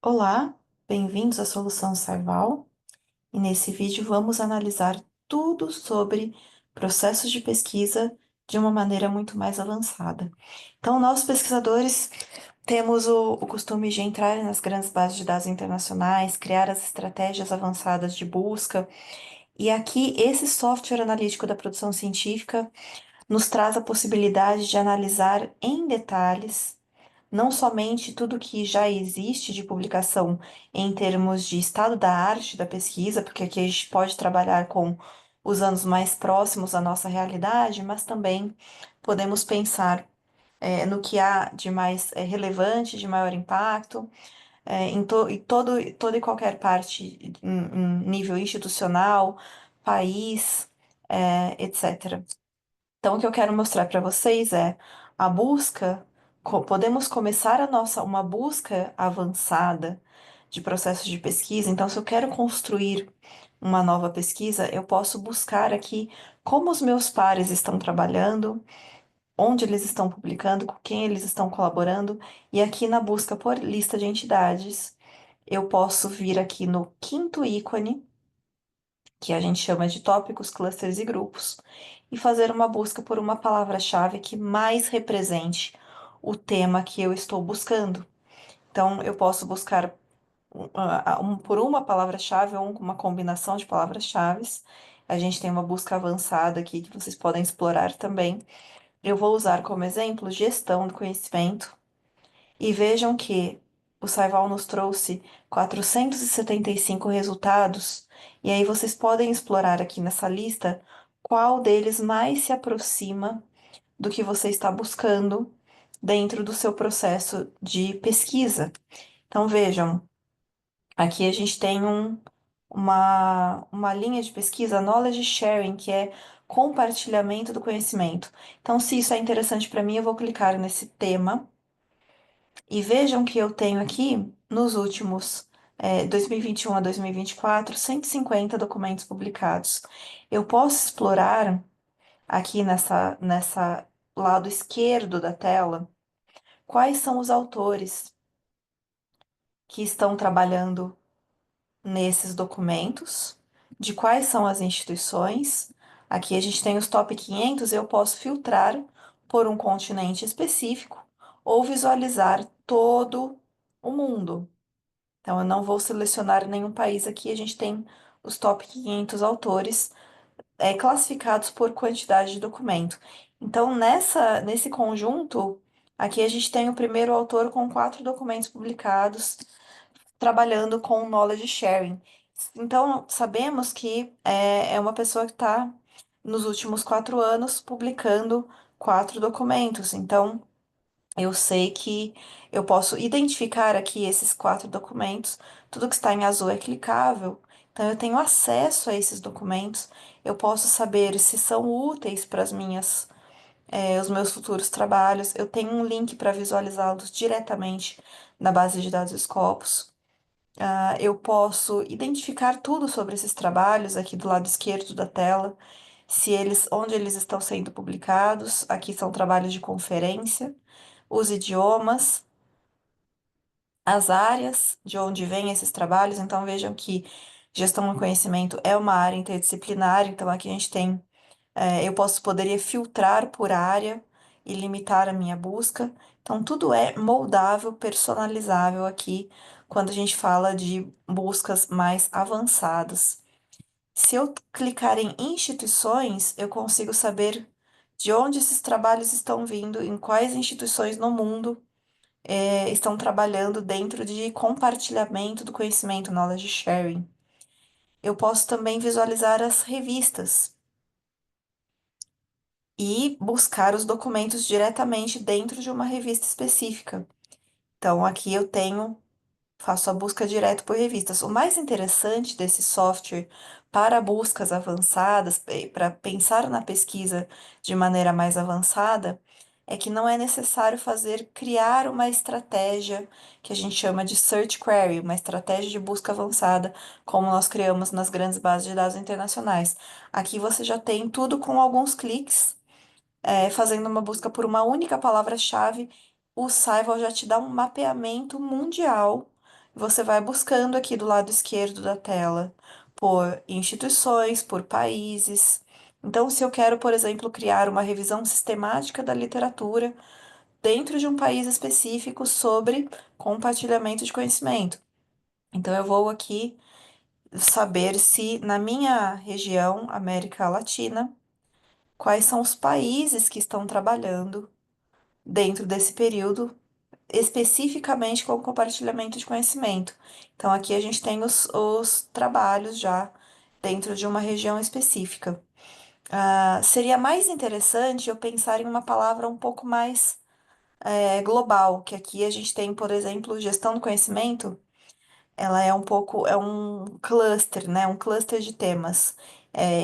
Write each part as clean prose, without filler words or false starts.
Olá, bem-vindos à Solução Sarval e nesse vídeo vamos analisar tudo sobre processos de pesquisa de uma maneira muito mais avançada. Então, nós pesquisadores temos o costume de entrar nas grandes bases de dados internacionais, criar as estratégias avançadas de busca, e aqui esse software analítico da produção científica nos traz a possibilidade de analisar em detalhes não somente tudo que já existe de publicação em termos de estado da arte da pesquisa, porque aqui a gente pode trabalhar com os anos mais próximos à nossa realidade, mas também podemos pensar no que há de mais relevante, de maior impacto, em toda e qualquer parte, em nível institucional, país, etc. Então, o que eu quero mostrar para vocês é a busca, podemos começar uma busca avançada de processos de pesquisa. Então, se eu quero construir uma nova pesquisa, eu posso buscar aqui como os meus pares estão trabalhando, onde eles estão publicando, com quem eles estão colaborando, e aqui na busca por lista de entidades, eu posso vir aqui no quinto ícone que a gente chama de tópicos, clusters e grupos, e fazer uma busca por uma palavra-chave que mais represente o tema que eu estou buscando. Então, eu posso buscar por uma palavra-chave ou uma combinação de palavras-chaves. A gente tem uma busca avançada aqui que vocês podem explorar também. Eu vou usar como exemplo gestão do conhecimento. E vejam que o Saival nos trouxe 475 resultados, e aí vocês podem explorar aqui nessa lista qual deles mais se aproxima do que você está buscando dentro do seu processo de pesquisa. Então vejam, aqui a gente tem uma linha de pesquisa, knowledge sharing, que é compartilhamento do conhecimento. Então, se isso é interessante para mim, eu vou clicar nesse tema. E vejam que eu tenho aqui, nos últimos 2021 a 2024, 150 documentos publicados. Eu posso explorar aqui nessa lado esquerdo da tela quais são os autores que estão trabalhando nesses documentos, de quais são as instituições. Aqui a gente tem os top 500, eu posso filtrar por um continente específico ou visualizar todo o mundo. Então, eu não vou selecionar nenhum país aqui, a gente tem os top 500 autores classificados por quantidade de documento. Então, nesse conjunto, aqui a gente tem o primeiro autor com 4 documentos publicados, trabalhando com knowledge sharing. Então, sabemos que é uma pessoa que está, nos últimos 4 anos, publicando 4 documentos. Então, eu sei que eu posso identificar aqui esses 4 documentos. Tudo que está em azul é clicável. Então, eu tenho acesso a esses documentos. Eu posso saber se são úteis para os meus futuros trabalhos. Eu tenho um link para visualizá-los diretamente na base de dados Scopus. Eu posso identificar tudo sobre esses trabalhos aqui do lado esquerdo da tela, onde eles estão sendo publicados. Aqui são trabalhos de conferência, os idiomas, as áreas de onde vêm esses trabalhos. Então vejam que gestão do conhecimento é uma área interdisciplinar. Então aqui a gente tem, poderia filtrar por área e limitar a minha busca. Então tudo é moldável, personalizável aqui quando a gente fala de buscas mais avançadas. Se eu clicar em instituições, eu consigo saber de onde esses trabalhos estão vindo, em quais instituições no mundo estão trabalhando dentro de compartilhamento do conhecimento, knowledge sharing. Eu posso também visualizar as revistas e buscar os documentos diretamente dentro de uma revista específica. Então, aqui eu tenho faço a busca direto por revistas. O mais interessante desse software para buscas avançadas, para pensar na pesquisa de maneira mais avançada, é que não é necessário criar uma estratégia que a gente chama de search query, uma estratégia de busca avançada, como nós criamos nas grandes bases de dados internacionais. Aqui você já tem tudo com alguns cliques, fazendo uma busca por uma única palavra-chave. O Saival já te dá um mapeamento mundial Você vai buscando aqui do lado esquerdo da tela por instituições, por países. Então, se eu quero, por exemplo, criar uma revisão sistemática da literatura dentro de um país específico sobre compartilhamento de conhecimento. Então, eu vou aqui saber se na minha região, América Latina, quais são os países que estão trabalhando dentro desse período, especificamente com o compartilhamento de conhecimento. Então, aqui a gente tem os trabalhos já dentro de uma região específica. Seria mais interessante eu pensar em uma palavra um pouco mais global, que aqui a gente tem, por exemplo, gestão do conhecimento. Ela é um pouco, é um cluster, né? Um cluster de temas.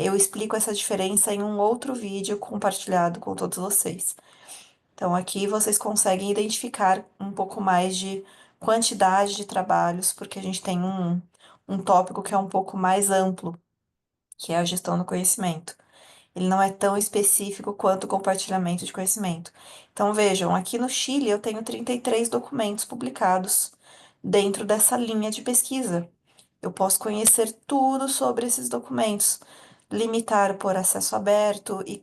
Eu explico essa diferença em um outro vídeo compartilhado com todos vocês. Então, aqui vocês conseguem identificar um pouco mais de quantidade de trabalhos, porque a gente tem um tópico que é um pouco mais amplo, que é a gestão do conhecimento. Ele não é tão específico quanto o compartilhamento de conhecimento. Então, vejam, aqui no Chile eu tenho 33 documentos publicados dentro dessa linha de pesquisa. Eu posso conhecer tudo sobre esses documentos, limitar por acesso aberto e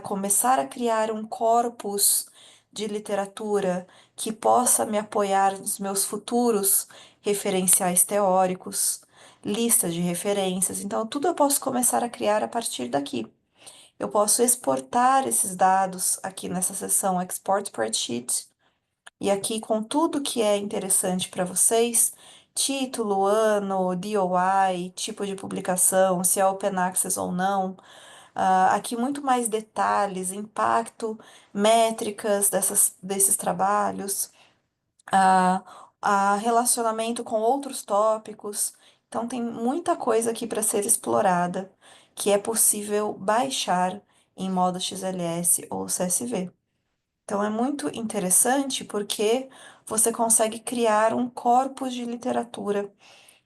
começar a criar um corpus de literatura que possa me apoiar nos meus futuros referenciais teóricos, lista de referências. Então, tudo eu posso começar a criar a partir daqui. Eu posso exportar esses dados aqui nessa seção Export Spreadsheet e aqui com tudo que é interessante para vocês, título, ano, DOI, tipo de publicação, se é open access ou não. Aqui muito mais detalhes, impacto, métricas desses trabalhos, ah, relacionamento com outros tópicos. Então tem muita coisa aqui para ser explorada que é possível baixar em modo XLS ou CSV. Então é muito interessante porque você consegue criar um corpus de literatura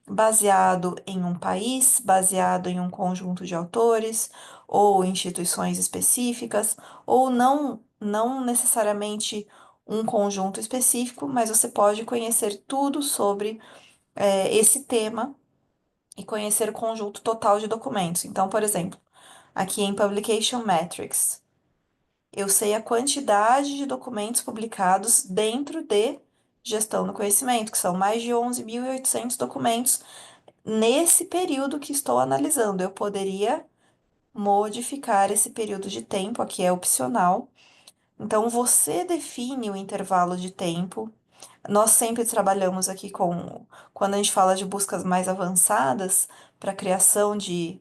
baseado em um país, baseado em um conjunto de autores ou instituições específicas, ou não necessariamente um conjunto específico, mas você pode conhecer tudo sobre esse tema e conhecer o conjunto total de documentos. Então, por exemplo, aqui em Publication Metrics. Eu sei a quantidade de documentos publicados dentro de gestão do conhecimento, que são mais de 11.800 documentos nesse período que estou analisando. Eu poderia modificar esse período de tempo, aqui é opcional. Então, você define o intervalo de tempo. Nós sempre trabalhamos aqui quando a gente fala de buscas mais avançadas para a criação de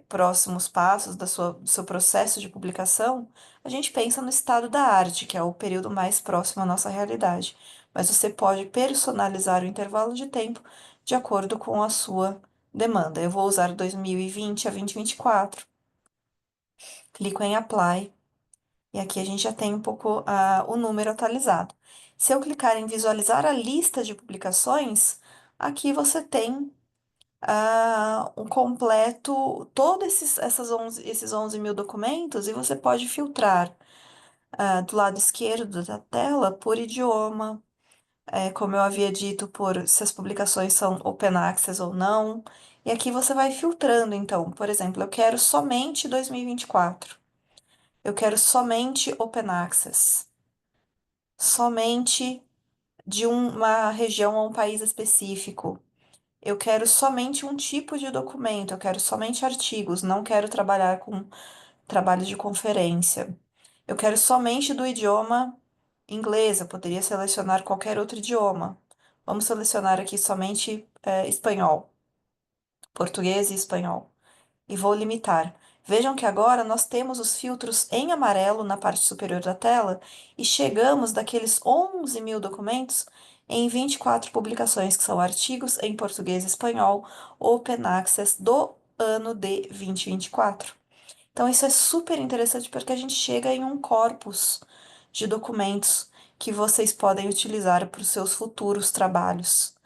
próximos passos do seu processo de publicação, a gente pensa no estado da arte, que é o período mais próximo à nossa realidade. Mas você pode personalizar o intervalo de tempo de acordo com a sua demanda. Eu vou usar 2020 a 2024. Clico em Apply. E aqui a gente já tem um pouco o número atualizado. Se eu clicar em visualizar a lista de publicações, aqui você tem um completo, todos esses 11 mil documentos, e você pode filtrar do lado esquerdo da tela por idioma, como eu havia dito, por se as publicações são open access ou não. E aqui você vai filtrando, então, por exemplo, eu quero somente 2024. Eu quero somente open access, somente de uma região ou um país específico. Eu quero somente um tipo de documento, eu quero somente artigos, não quero trabalhar com trabalho de conferência. Eu quero somente do idioma inglês, eu poderia selecionar qualquer outro idioma. Vamos selecionar aqui somente espanhol, português e espanhol e vou limitar. Vejam que agora nós temos os filtros em amarelo na parte superior da tela e chegamos daqueles 11 mil documentos em 24 publicações, que são artigos em português e espanhol, Open Access do ano de 2024. Então, isso é super interessante porque a gente chega em um corpus de documentos que vocês podem utilizar para os seus futuros trabalhos.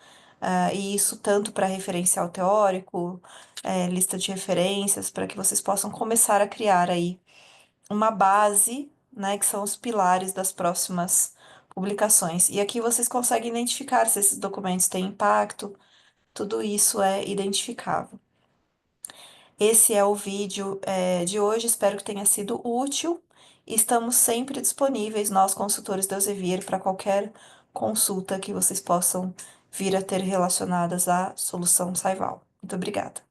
E isso tanto para referencial teórico, lista de referências, para que vocês possam começar a criar aí uma base, né, que são os pilares das próximas publicações. E aqui vocês conseguem identificar se esses documentos têm impacto, tudo isso é identificável. Esse é o vídeo, de hoje, espero que tenha sido útil. Estamos sempre disponíveis, nós, consultores da Elsevier, para qualquer consulta que vocês possam vir a ter relacionadas à solução Saival. Muito obrigada.